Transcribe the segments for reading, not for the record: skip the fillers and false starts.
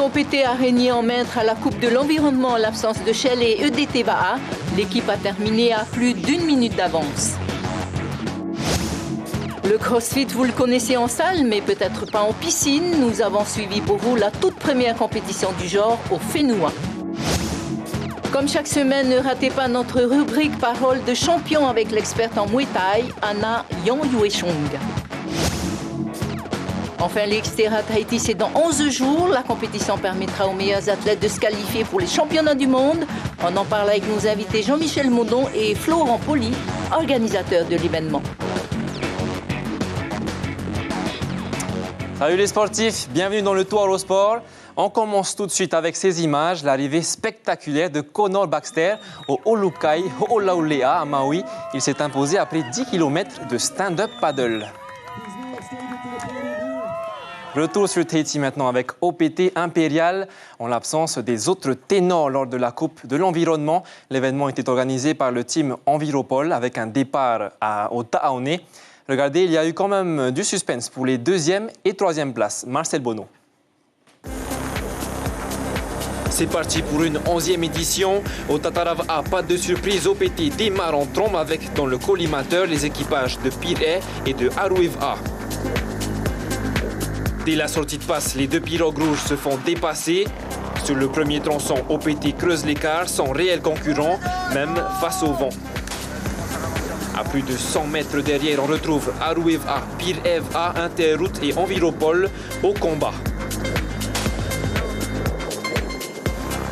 OPT a régné en maître à la Coupe de l'Environnement en l'absence de Shell et EDT Baha. L'équipe a terminé à plus d'1 minute d'avance. Le CrossFit, vous le connaissez en salle, mais peut-être pas en piscine. Nous avons suivi pour vous la toute première compétition du genre au Fénoua. Comme chaque semaine, ne ratez pas notre rubrique Parole de champion avec l'experte en Muay Thai, Anna Yang-Yuechung. Enfin, l'Xterra Tahiti, c'est dans 11 jours. La compétition permettra aux meilleurs athlètes de se qualifier pour les championnats du monde. On en parle avec nos invités Jean-Michel Mondon et Florent Poli, organisateurs de l'événement. Salut les sportifs, bienvenue dans le Tour au sport. On commence tout de suite avec ces images, l'arrivée spectaculaire de Connor Baxter au Olukai Ho'olaulea à Maui. Il s'est imposé après 10 km de stand-up paddle. Retour sur Tahiti maintenant avec OPT Impérial. En l'absence des autres ténors lors de la Coupe de l'Environnement, l'événement était organisé par le team Enviropol avec un départ au Ta'aone. Regardez, il y a eu quand même du suspense pour les 2e et 3e places. Marcel Bonneau. C'est parti pour une 11e édition. Au Tatarava, pas de surprise, OPT démarre en trombe avec dans le collimateur les équipages de Pirée et de Aruiva. Dès la sortie de passe, les deux pirogues rouges se font dépasser. Sur le premier tronçon, OPT creuse l'écart sans réel concurrent, même face au vent. À plus de 100 mètres derrière, on retrouve Aruiva, Pireva, Interroute et Enviropol au combat.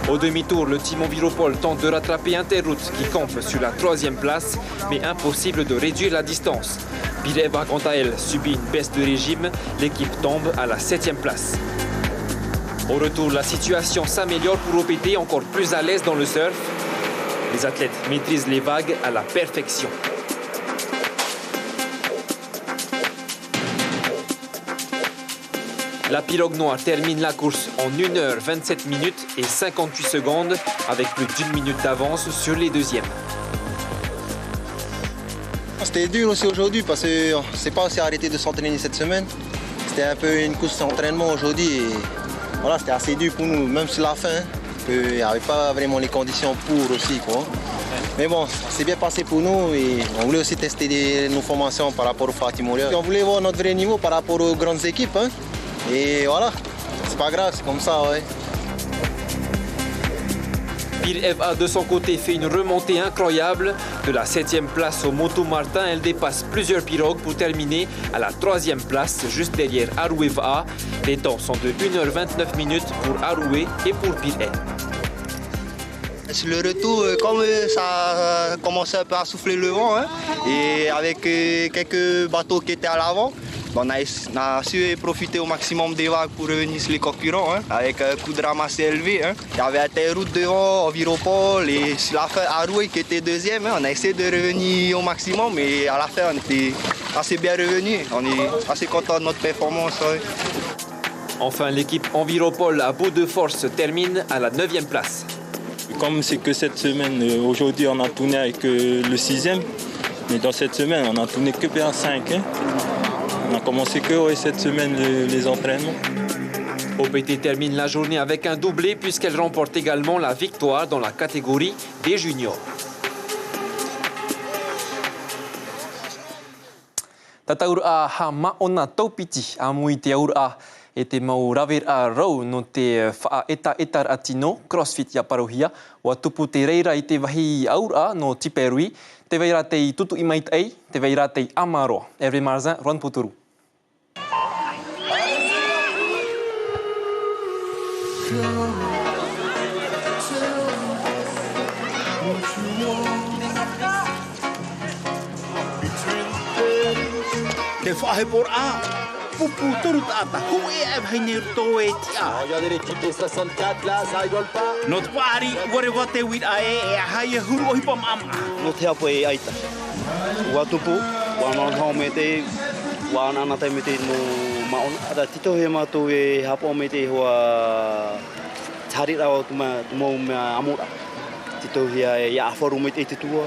Au demi-tour, le team Enviropol tente de rattraper Interroute qui campe sur la 3e place, mais impossible de réduire la distance. Pireva, quant à elle, subit une baisse de régime. L'équipe tombe à la 7e place. Au retour, la situation s'améliore pour OPT, encore plus à l'aise dans le surf. Les athlètes maîtrisent les vagues à la perfection. La pirogue noire termine la course en 1h27 minutes et 58 secondes avec plus d'1 minute d'avance sur les deuxièmes. C'était dur aussi aujourd'hui parce qu'on ne s'est pas aussi arrêté de s'entraîner cette semaine. C'était un peu une course d'entraînement aujourd'hui et voilà, c'était assez dur pour nous, même sur la fin, qu'il n'y avait pas vraiment les conditions pour aussi, quoi. Mais bon, ça s'est bien passé pour nous et on voulait aussi tester nos formations par rapport au Fatih Moria. On voulait voir notre vrai niveau par rapport aux grandes équipes. Hein. Et voilà, c'est pas grave, c'est comme ça, ouais. Pireva, de son côté, fait une remontée incroyable. De la 7e place au Moto Martin, elle dépasse plusieurs pirogues pour terminer à la 3e place, juste derrière Aruiva. Les temps sont de 1h29 minutes pour Arué et pour Pirée. Sur le retour, comme ça a commencé un peu à souffler le vent, hein, et avec quelques bateaux qui étaient à l'avant, on a su profiter au maximum des vagues pour revenir sur les concurrents, hein, avec un coup de rame assez élevé. Hein. Il y avait Interroute devant, Enviropol et sur la fin Aroué qui était 2e. Hein. On a essayé de revenir au maximum mais à la fin on était assez bien revenu. On est assez content de notre performance. Ouais. Enfin, l'équipe Enviropol à bout de force termine à la 9e place. Comme c'est que cette semaine, aujourd'hui on a tourné avec le 6e, mais dans cette semaine on a tourné que vers 5. Hein. On a commencé que cette semaine les entraînements. OPT termine la journée avec un doublé puisqu'elle remporte également la victoire dans la catégorie des juniors. Tataura ha maona taupiti a mui te aura e te mau rawera rau no te wha eta atino CrossFit ia parohia wa tupu te reira i te wahi aura no Tiperui. Te veira tei tutu i mai tei, te veira tei amaro. Evry Marzin, Ron Puturu. Te whahe por a, pupu turut ata, hu e abhainir to e tia. Regardez l'équipe des 64 là, ça rigole pas. Not pari, ware wate wit a e haie huru ohi pam ama. No te apo e aita. Ua tupu, wana hao me te, wana ana te me te no maona. Ada tito he mātou e hapo me te hoa tari rao tumau me amora. Tito hea e awharu me te tua,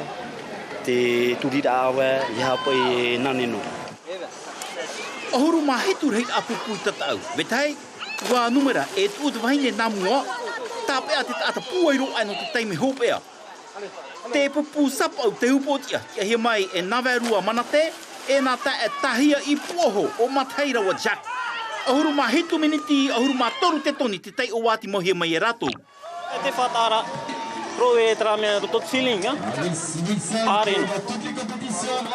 te turira awa, i hapo e naneno. Ohuru mahitu reit apu pui tatau. Betai, Wa numera e tu vai ne namua. Tape ata puairo ano te taimi hopea. Te pupu sap au te upotia. Ia he mai e naverua manate. E nā ta e tahia I poho o mataira wa Jack. Ahuru ma hitu miniti, ahuru ma toru te toni te tei o wāti mohe mai e rato. Te whatara, proe tra mea tot feeling, Aren.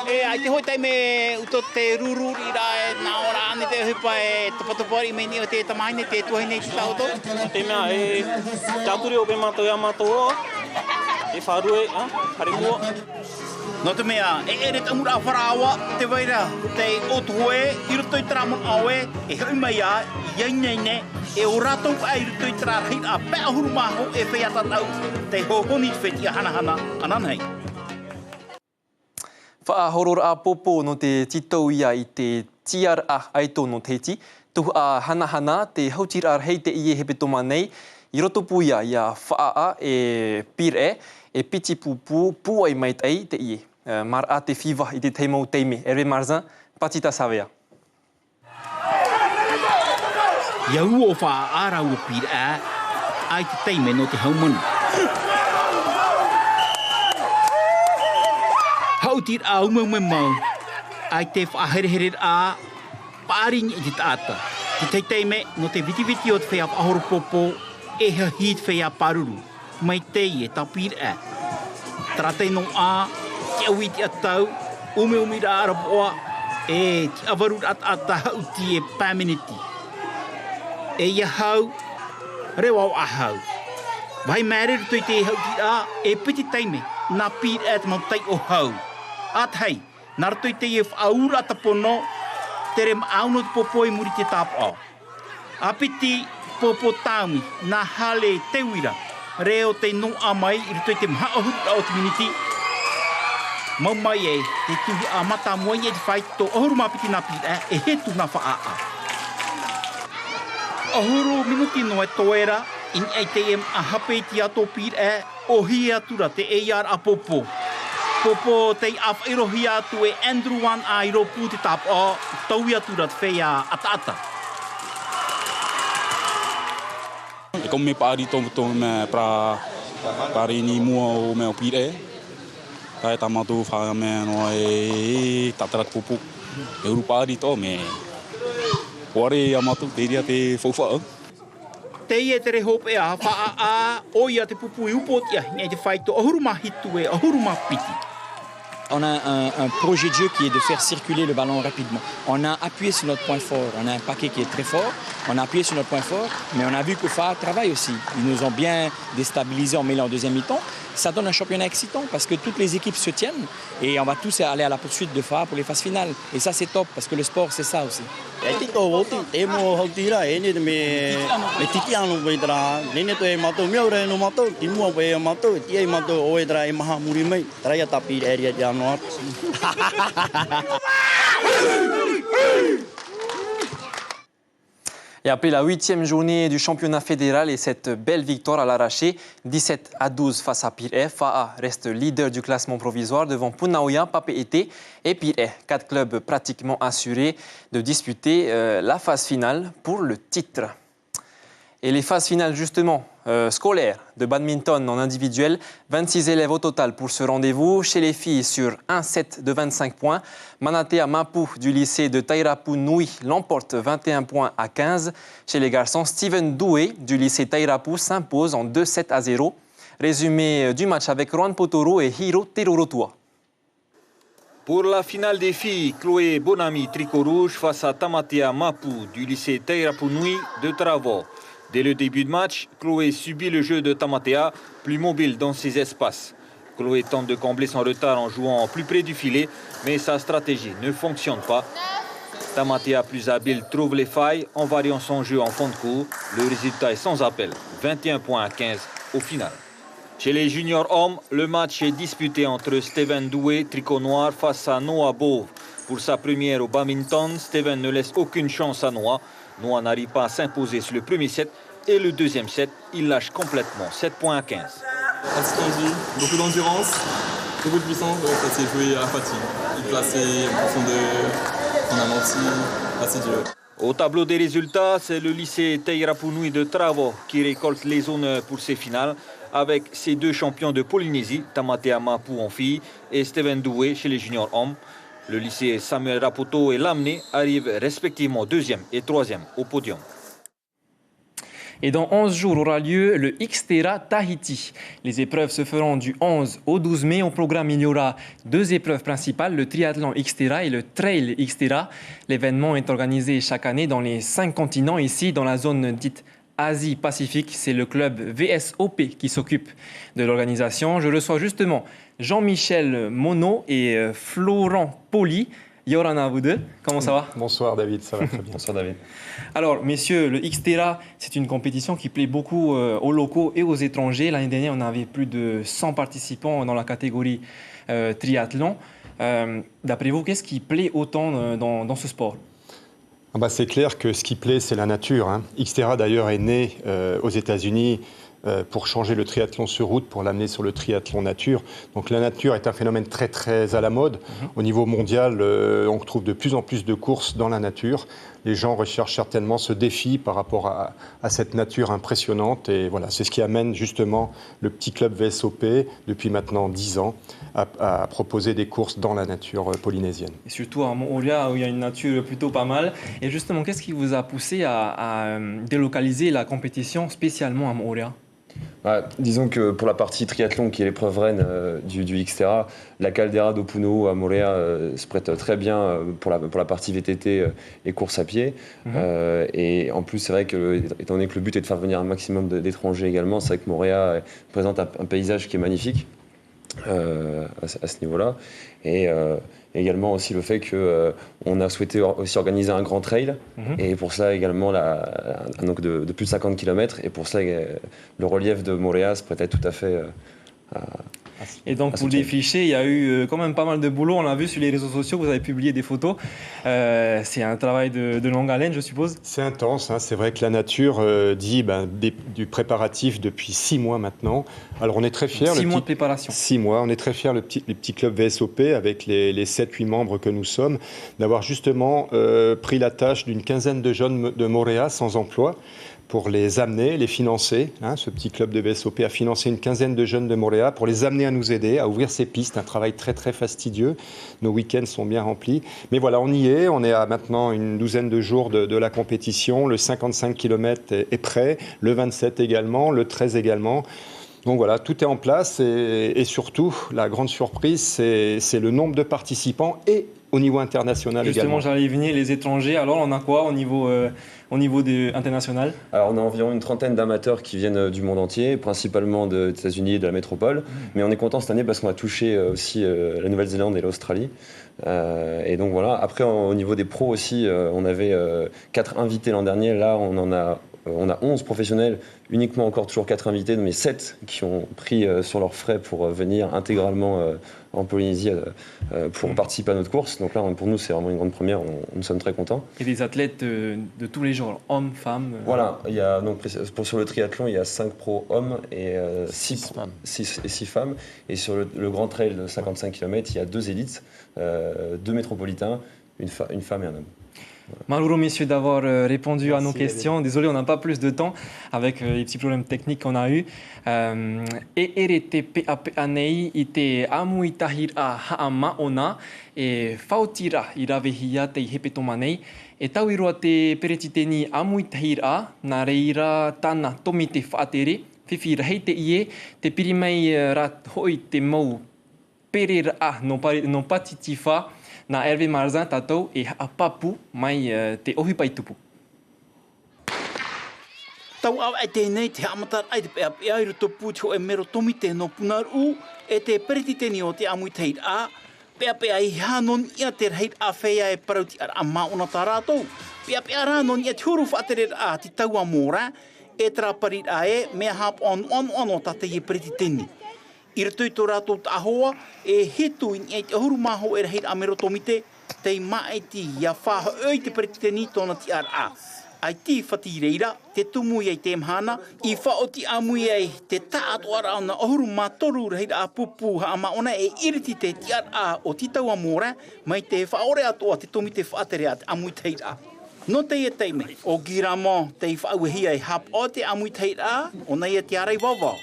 E ai te hoi tai me uto te rururi ra e nā ora ane te hupa e tapatapori me ni o te tamaine, te tuahine I te tauto. Te mea e tāturi o pe mātou ia mātou o, e wharue, harimua. No te mea, e ere tamura a wharawa, te waira, te otoe, I roto I tramon awe, e hau mai a, iai nei ne, e o ratou ai roto I tra rei a pēa huru maho e whea tatau, te hohoni wheti a hana ananhei. Whaahoror a popo no te titou ia I te tiar a aito no teiti, tuhu a hana te hautir ar hei te ie hepe toma nei, I roto puia ia whaa e pire e piti pupu puai mai ai te ie. Mar a te whiwa I te teimau teime. Hervé Marzin, Patita Savea. Ia ua o wha ara ua pira a, ai te teime no te haumanu. Hautir a umau mau, ai te whaherehere a, pāring I te tāta. Te teime no te vitiviti o te whea ahoro popo, e ha hit whea paruru. Mai te e ta pira a. Tratei no a, te awiti atau, ume ra arapoa, e te avarur ata hauti e pāmeneti. E ia hau, rewa o ahau. Vai mere rutoi te hauti a, e piti teime, nā pīr e te mautai o hau. Athei, nā rutoi te e whaura tapono, te rem auno te popo e muri te tāpao. Apiti popo tāmi, nā hale te wira, reo te no amai, I rutoi te maha ahuru o te miniti. Mau mai e, te tuhi a mata moe e te whai, tō ahuru mapiti nā pīr e he tu nā whaa. Ahuru minuti no e toera, in ATM a hape ti ato pir e o hi atura te AR a popo. Popo te af irohi atu e Andrew Wan a iro pu te tap o tau atura te whea ata. E kom me paari tō me pra rini mua o me o pir e. Kai tamatu wha me no e tatarat popo. E uru paari tō me. Ware amatu te ria te whauwha. Te ie te rehope a wha a o ia te pupu I upotia nei te whai tō ahuru mahitu e ahuru mapiti. On a un projet de jeu qui est de faire circuler le ballon rapidement. On a appuyé sur notre point fort. On a un paquet qui est très fort. On a appuyé sur notre point fort, mais on a vu que FA travaille aussi. Ils nous ont bien déstabilisés en mêlant en deuxième mi-temps. Ça donne un championnat excitant parce que toutes les équipes se tiennent et on va tous aller à la poursuite de FA pour les phases finales. Et ça, c'est top parce que le sport, c'est ça aussi. Et après la 8e journée du championnat fédéral et cette belle victoire à l'arraché, 17-12 face à Pirée, FA reste leader du classement provisoire devant Punaoya, Papeete et Pirée. 4 clubs pratiquement assurés de disputer la phase finale pour le titre. Et les phases finales justement scolaires de badminton en individuel, 26 élèves au total pour ce rendez-vous. Chez les filles sur un set de 25 points, Manatea Mapu du lycée de Tairapu Nui l'emporte 21 points à 15. Chez les garçons, Steven Doué du lycée Tairapu s'impose en 2-7-0. Résumé du match avec Juan Potoro et Hiro Terorotua. Pour la finale des filles, Chloé Bonami tricot rouge face à Tamatea Mapu du lycée Tairapu Nui de Travo. Dès le début de match, Chloé subit le jeu de Tamatea, plus mobile dans ses espaces. Chloé tente de combler son retard en jouant plus près du filet, mais sa stratégie ne fonctionne pas. Tamatea, plus habile, trouve les failles en variant son jeu en fond de cours. Le résultat est sans appel, 21 points à 15 au final. Chez les juniors hommes, le match est disputé entre Steven Doué, tricot noir, face à Noah Bove. Pour sa première au badminton, Steven ne laisse aucune chance à Noah. Noah n'arrive pas à s'imposer sur le premier set et le deuxième set, il lâche complètement, 7 points à 15. Assez tendu, beaucoup d'endurance, beaucoup de puissance, ça s'est joué à fatigue. Il plaçait en profondeur, en amorti, assez dur. Au tableau des résultats, c'est le lycée Teirapunui de Travo qui récolte les honneurs pour ces finales avec ses 2 champions de Polynésie, Tamatea Mapu en filles et Steven Doué chez les juniors hommes. Le lycée Samuel Rapoto et Lamné arrivent respectivement 2e et 3e au podium. Et dans 11 jours aura lieu le Xterra Tahiti. Les épreuves se feront du 11 au 12 mai. Au programme, il y aura 2 épreuves principales, le triathlon Xterra et le trail Xterra. L'événement est organisé chaque année dans les 5 continents. Ici, dans la zone dite Asie-Pacifique, c'est le club VSOP qui s'occupe de l'organisation. Je reçois justement Jean-Michel Monod et Florent Poli. Yorana, vous deux, comment ça va? Bonsoir David, ça va très bien. Bonsoir David. Alors messieurs, le Xterra, c'est une compétition qui plaît beaucoup aux locaux et aux étrangers. L'année dernière, on avait plus de 100 participants dans la catégorie triathlon. D'après vous, qu'est-ce qui plaît autant dans ce sport? C'est clair que ce qui plaît, c'est la nature. Xterra d'ailleurs est né aux États-Unis pour changer le triathlon sur route, pour l'amener sur le triathlon nature. Donc la nature est un phénomène très très à la mode. Au niveau mondial, on trouve de plus en plus de courses dans la nature. Les gens recherchent certainement ce défi par rapport à cette nature impressionnante. Et voilà, c'est ce qui amène justement le petit club VSOP, depuis maintenant 10 ans, à proposer des courses dans la nature polynésienne. Et surtout à Moorea, où il y a une nature plutôt pas mal. Et justement, qu'est-ce qui vous a poussé à délocaliser la compétition spécialement à Moorea? Disons que pour la partie triathlon, qui est l'épreuve reine du Xterra, la Caldera d'Opuno'o à Moorea se prête très bien pour la partie VTT et course à pied. Et en plus, c'est vrai que, étant donné que le but est de faire venir un maximum d'étrangers également, c'est vrai que Moorea présente un paysage qui est magnifique à ce niveau-là. Et également aussi le fait qu'on a souhaité aussi organiser un grand trail, et pour ça également donc de plus de 50 km, et pour ça le relief de Moorea se prêtait tout à fait Et donc pour le défricher, il y a eu quand même pas mal de boulot. On l'a vu sur les réseaux sociaux, vous avez publié des photos. C'est un travail de longue haleine, je suppose. C'est intense, c'est vrai que la nature dit du préparatif depuis 6 mois maintenant. Alors on est très fiers. 6 mois de préparation. 6 mois, on est très fiers, les petits clubs VSOP, avec les 7-8 membres que nous sommes, d'avoir justement pris la tâche d'une quinzaine de jeunes de Moorea sans emploi, pour les amener, les financer. Ce petit club de VSOP a financé une quinzaine de jeunes de Moorea pour les amener à nous aider, à ouvrir ces pistes. Un travail très très fastidieux. Nos week-ends sont bien remplis. Mais voilà, on y est. On est à maintenant une douzaine de jours de la compétition. Le 55 km est prêt. Le 27 également. Le 13 également. Donc voilà, tout est en place. Et surtout, la grande surprise, c'est le nombre de participants et au niveau international également. Justement, j'allais y venir, les étrangers. Alors, on a quoi au niveau international? Alors, on a environ une trentaine d'amateurs qui viennent du monde entier, principalement des États-Unis et de la métropole. Mais on est content cette année parce qu'on a touché aussi la Nouvelle-Zélande et l'Australie. Et donc voilà. Après, au niveau des pros aussi, on avait 4 invités l'an dernier. Là, on a 11 professionnels, uniquement encore toujours 4 invités, mais 7 qui ont pris sur leurs frais pour venir intégralement en Polynésie pour participer à notre course. Donc là, pour nous, c'est vraiment une grande première. Nous sommes très contents. Et des athlètes de tous les genres, hommes, femmes. Voilà. Il y a, donc, sur le triathlon, il y a 5 pros hommes et 6 femmes. Et sur le grand trail de 55 km, il y a 2 élites, 2 métropolitains, une femme et un homme. Malheureux messieurs d'avoir répondu à nos questions. Désolé, on n'a pas plus de temps avec les petits problèmes techniques qu'on a eus. Et RTPAPA nei i te amui tahira haama ona e fautira I rawehia te hepetoma nei e tauiroa te peretiteni amui tahira na reira tana tomi te whaatere whiwhi rahei te ie te pirimei rat hoi te mau perera no patitiwha na Hervé Marzin tatou e haapapu mai te ohipai tupu. Tau au ai tēnei te hamatar ai te pēapea I roto pūtio e mero tomi te no punaru e te perititeni o te amui teir a pēapea I hanon ia te reit a whea e parauti ar a maona tā rātou. Pēapea rānon ia te huru whaatere a te tau a mōra e traparit a e mea hap on o tate I perititeni. I rato I tō rātou tāhoa e hetu I te huru maho e reit a mero tomite te maiti ia whaha oi te perititeni tōna ti ar a. Ai ti whati reira, te tumu I te mhana, I whaoti amui ai te tātu ara ana ohuru mātoru reira a pupu ha amaona e iriti te ti ar a o titau a mōra, mai te whaore atoa te tomite whaatere a te amui teira. No te e teime, o giramo te whauhia e hap o te amui teira, o nei e te arei wawa.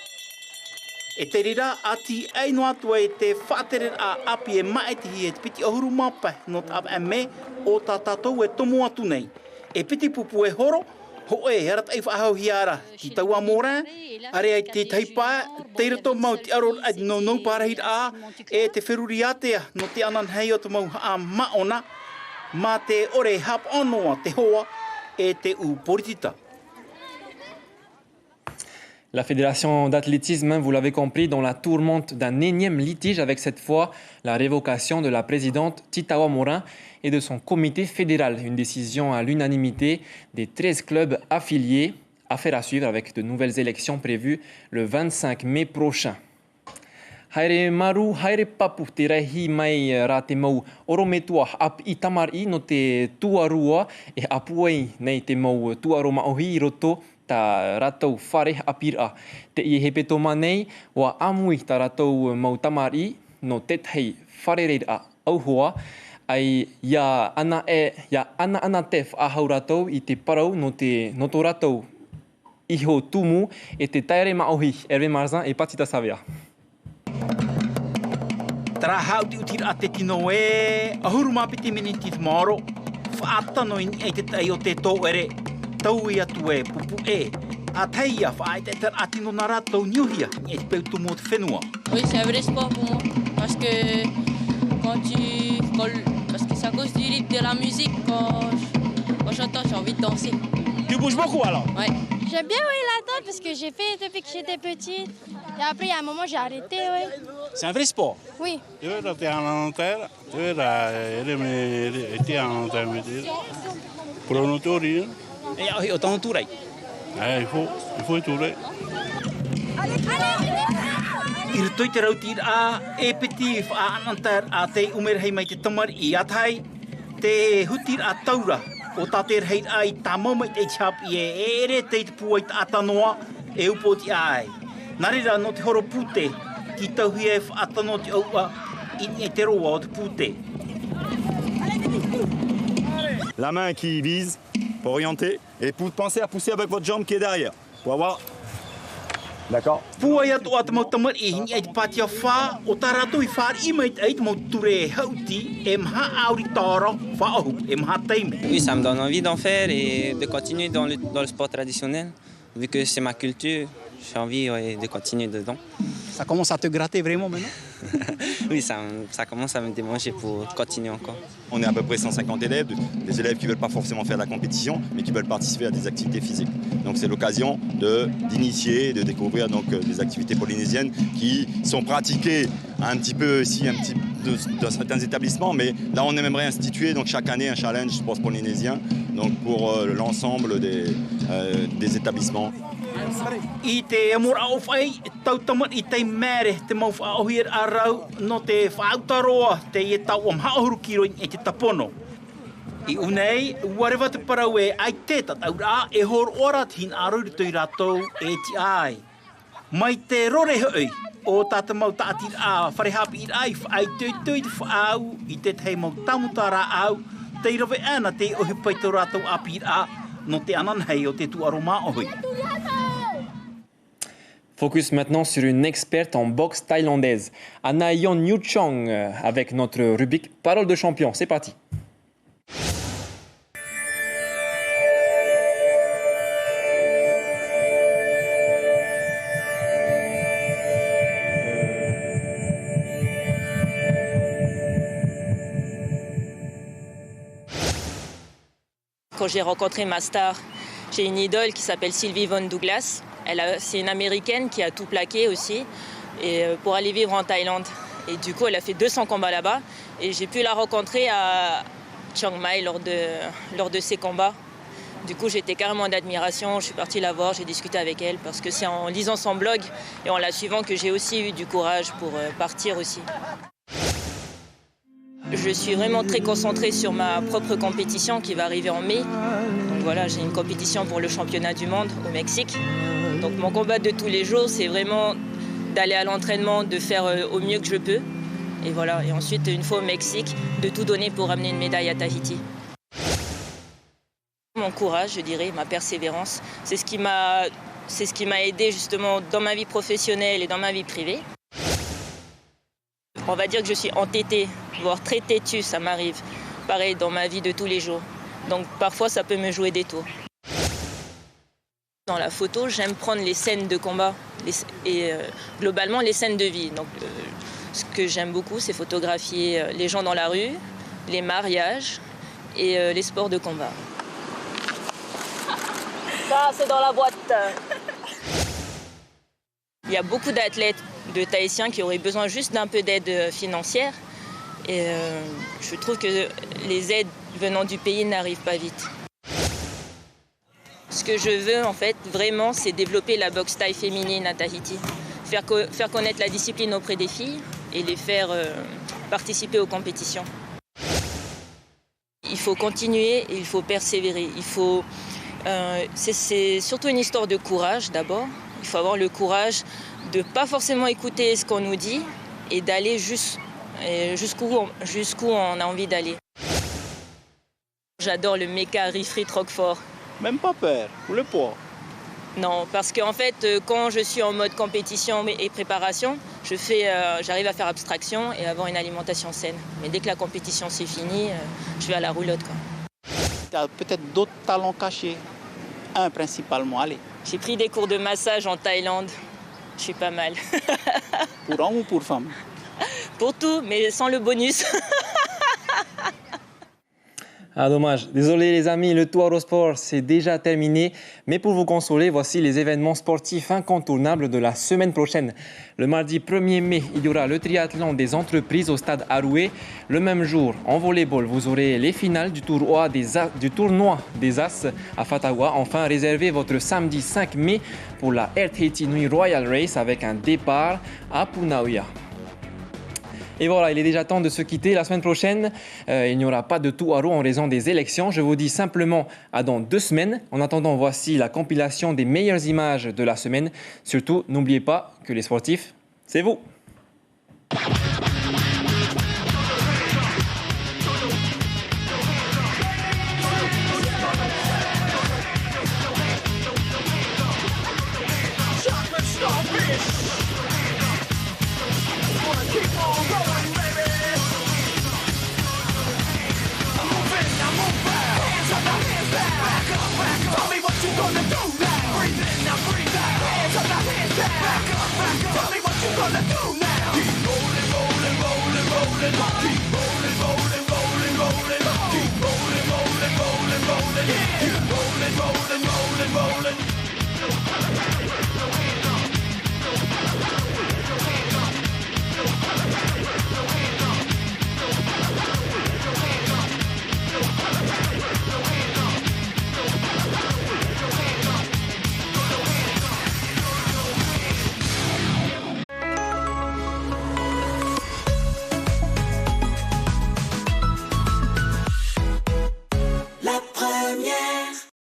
E te rira ati eino atua e te whaatere a api e maetihi e te piti ohuru mapa no te ap me o tā tātou e tomo atu nei. E piti pupu e horo, ho e hera te whahau hiara ki taua mora, are ai te taipa, te rato mau te aro ai no parahir a, e te whiruri atea no te anan hei o te mau a maona, ma te ore hap anoa te hoa e te uporitita. La Fédération d'athlétisme, vous l'avez compris, dans la tourmente d'un énième litige avec cette fois la révocation de la présidente Titawa Morin et de son comité fédéral. Une décision à l'unanimité des 13 clubs affiliés. Affaire à suivre avec de nouvelles élections prévues le 25 mai prochain. Haere maru, haere papu, te rehi mai rā te mau orometua ap I tamari no te tuarua e apuei nei te mau tuaro maohi I roto ta ratou whare apira. Te I hepeto manei wa amui ta ratou mau tamari no tethei whare reira auhoa ai ia ana te whahau ratou I te parau no to ratou iho tumu e te taere maohi. Hervé Marzin et Patita Savia. Tara hau te utira a te tino e, ahuru mapiti mini ti moro, whaatano I e te tai o te tō ere, tau I atu e pupu e, a teia whaai te tera atino na ratou niuhia, e te peu tumo te whenua. Oui, c'est un vrai sport pour moi, parce que c'est à cause du rythme de la musique, quand j'entends, j'ai envie de danser. Tu bouges beaucoup alors? Ouais. J'aime bien la danse parce que j'ai fait depuis que j'étais petite. Et après, il y a un moment, j'ai arrêté. Ouais. C'est un vrai sport? Oui. Tu veux rester en terre, tu veux rester en terre, pour le nourrir. Et autant tourer. Il faut tourer. I rutoi te rauti a e peti whaanantar a te umerhei mai te tamari I atai, te hutir a taura o tāter hei ai tā maumai te chapi e ere te puai ta atanoa e upoti ai. Narira no te horo pute ki tauhi e whaatano te aua I te roa o te pute. La main qui vise pour orienter et pensez à pousser avec votre jambe qui est derrière pour avoir. D'accord. Puai atu a te mau tamari e hini ai te patia wha o tā rato I whaar I mai te mau ture hauti e maha auri tāra whaohu e maha teime. Oui, ça me donne envie d'en faire et de continuer dans le sport traditionnel. Vu que c'est ma culture, j'ai envie de continuer dedans. Ça commence à te gratter vraiment maintenant? Oui, ça commence à me démanger pour continuer encore. On est à peu près 150 élèves, des élèves qui ne veulent pas forcément faire de la compétition, mais qui veulent participer à des activités physiques. Donc c'est l'occasion d'initier et de découvrir donc, des activités polynésiennes qui sont pratiquées un petit peu ici, dans certains établissements, mais là on aimerait instituer donc, chaque année un challenge sport polynésien donc, pour l'ensemble des établissements. I te amora o whai, tau tamat I te mere te mau whaohir a rau no te whautaroa te I tau am haohuru kiro I te tapono. I unei, warewa te parau e ai te tataura e hor ora tin aruri tui ratou e ti ai. Mai te rore hoi o tata mau taatir a wharehapi I ai whai tui te whaau I te hei mau tamutara au te rawe ana te ohi paito ratou apir a no te ananhei o te tuaroma ohoi. Focus maintenant sur une experte en boxe thaïlandaise, Anayon Newchong, avec notre rubrique Parole de champion. C'est parti. Quand j'ai rencontré ma star, j'ai une idole qui s'appelle Sylvie Von Douglas. C'est une Américaine qui a tout plaqué aussi pour aller vivre en Thaïlande. Et du coup, elle a fait 200 combats là-bas. Et j'ai pu la rencontrer à Chiang Mai lors de ses combats. Du coup, j'étais carrément d'admiration. Je suis partie la voir, j'ai discuté avec elle parce que c'est en lisant son blog et en la suivant que j'ai aussi eu du courage pour partir aussi. Je suis vraiment très concentrée sur ma propre compétition qui va arriver en mai. Donc voilà, j'ai une compétition pour le championnat du monde au Mexique. Donc mon combat de tous les jours, c'est vraiment d'aller à l'entraînement, de faire au mieux que je peux. Et voilà, et ensuite, une fois au Mexique, de tout donner pour ramener une médaille à Tahiti. mon courage, je dirais, ma persévérance. C'est ce qui m'a aidé justement dans ma vie professionnelle et dans ma vie privée. On va dire que je suis entêtée, voire très têtue, ça m'arrive. Pareil dans ma vie de tous les jours. Donc parfois ça peut me jouer des tours. Dans la photo, j'aime prendre les scènes de combat et globalement les scènes de vie. Donc ce que j'aime beaucoup, c'est photographier les gens dans la rue, les mariages et les sports de combat. Ça, c'est dans la boîte. Il y a beaucoup d'athlètes de tahitiens qui auraient besoin juste d'un peu d'aide financière. Et je trouve que les aides venant du pays n'arrivent pas vite. Ce que je veux, en fait, vraiment, c'est développer la boxe thaï féminine à Tahiti. Faire connaître la discipline auprès des filles et les faire participer aux compétitions. Il faut continuer et il faut persévérer. C'est surtout une histoire de courage, d'abord. Il faut avoir le courage de ne pas forcément écouter ce qu'on nous dit et d'aller jusqu'où on a envie d'aller. J'adore le Mecha Refrit Roquefort. Même pas peur pour le poids? Non, parce qu'en fait, quand je suis en mode compétition et préparation, j'arrive à faire abstraction et avoir une alimentation saine. Mais dès que la compétition c'est fini, je vais à la roulotte, quoi. Tu as peut-être d'autres talents cachés. Un principalement, allez. J'ai pris des cours de massage en Thaïlande. Je suis pas mal. Pour homme ou pour femme? Pour tout, mais sans le bonus. Ah dommage, désolé les amis, le tour au sport c'est déjà terminé, mais pour vous consoler, voici les événements sportifs incontournables de la semaine prochaine. Le mardi 1er mai, il y aura le triathlon des entreprises au stade Aroué. Le même jour, en volleyball, vous aurez les finales du tournoi des As à Fatawa. Enfin, réservez votre samedi 5 mai pour la Air Tahiti Nui Royal Race avec un départ à Punaoya. Et voilà, il est déjà temps de se quitter. La semaine prochaine, il n'y aura pas de Tuaro en raison des élections. Je vous dis simplement à dans 2 semaines. En attendant, voici la compilation des meilleures images de la semaine. Surtout, n'oubliez pas que les sportifs, c'est vous. Tell me what you gonna do now. Keep rolling, rolling, rolling, rolling. Keep